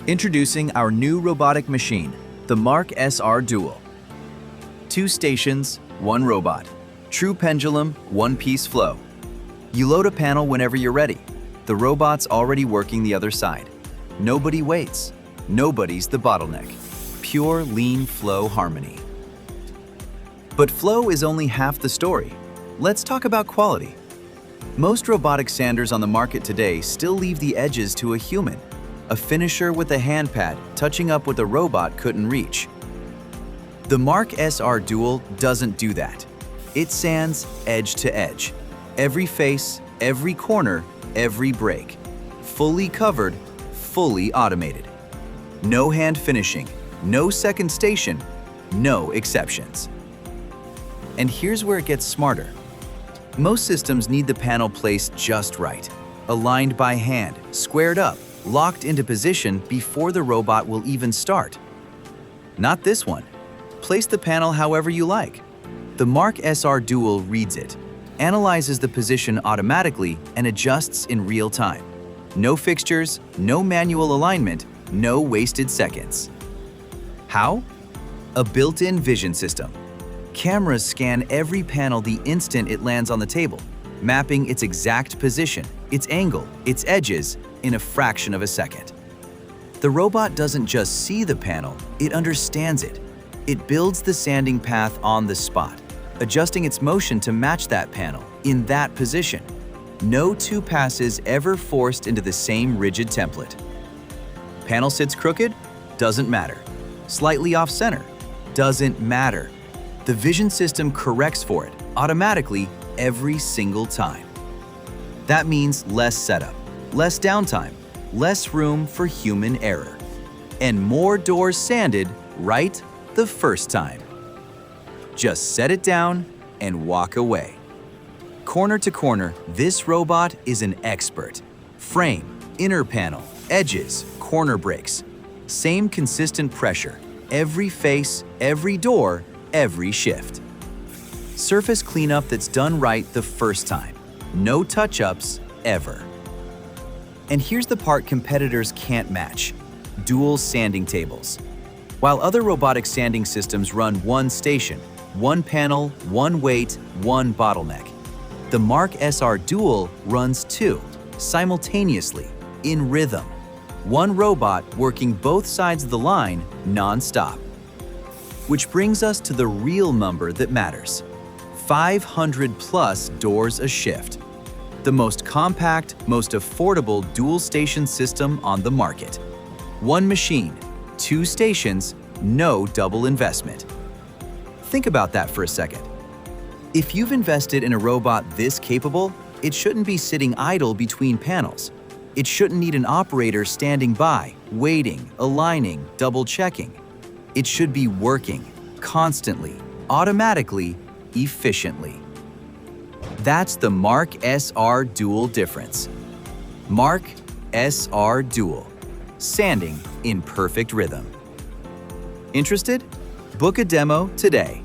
Introducing our new robotic machine, the Mark SR Dual. 2 stations, 1 robot. True pendulum, one-piece flow. You load a panel whenever you're ready. The robot's already working the other side. Nobody waits. Nobody's the bottleneck. Pure lean flow harmony. But flow is only half the story. Let's talk about quality. Most robotic sanders on the market today still leave the edges to a human, a finisher with a hand pad touching up what the robot couldn't reach. The Mark SR Dual doesn't do that. It sands edge to edge. Every face, every corner, every break. Fully covered, fully automated. No hand finishing, no second station, no exceptions. And here's where it gets smarter. Most systems need the panel placed just right, aligned by hand, squared up, locked into position before the robot will even start. Not this one. Place the panel however you like. The Mark SR Dual reads it, analyzes the position automatically, and adjusts in real time. No fixtures, no manual alignment, no wasted seconds. How? A built-in vision system. Cameras scan every panel the instant it lands on the table, mapping its exact position, its angle, its edges in a fraction of a second. The robot doesn't just see the panel, it understands it. It builds the sanding path on the spot, adjusting its motion to match that panel in that position. No 2 passes ever forced into the same rigid template. Panel sits crooked? Doesn't matter. Slightly off-center? Doesn't matter. The vision system corrects for it automatically every single time. That means less setup, less downtime, less room for human error, and more doors sanded right the first time. Just set it down and walk away. Corner to corner, this robot is an expert. Frame, inner panel, edges, corner breaks. Same consistent pressure, every face, every door, every shift. Surface cleanup that's done right the first time. No touch-ups, ever. And here's the part competitors can't match: dual sanding tables. While other robotic sanding systems run 1 station, 1 panel, 1 weight, 1 bottleneck, the Mark SR Dual runs 2, simultaneously, in rhythm. 1 robot working both sides of the line non-stop. Which brings us to the real number that matters: 500+ doors a shift. The most compact, most affordable dual station system on the market. 1 machine, 2 stations, no double investment. Think about that for a second. If you've invested in a robot this capable, it shouldn't be sitting idle between panels. It shouldn't need an operator standing by, waiting, aligning, double-checking. It should be working, constantly, automatically, efficiently. That's the Mark SR Dual difference. Mark SR Dual, sanding in perfect rhythm. Interested? Book a demo today.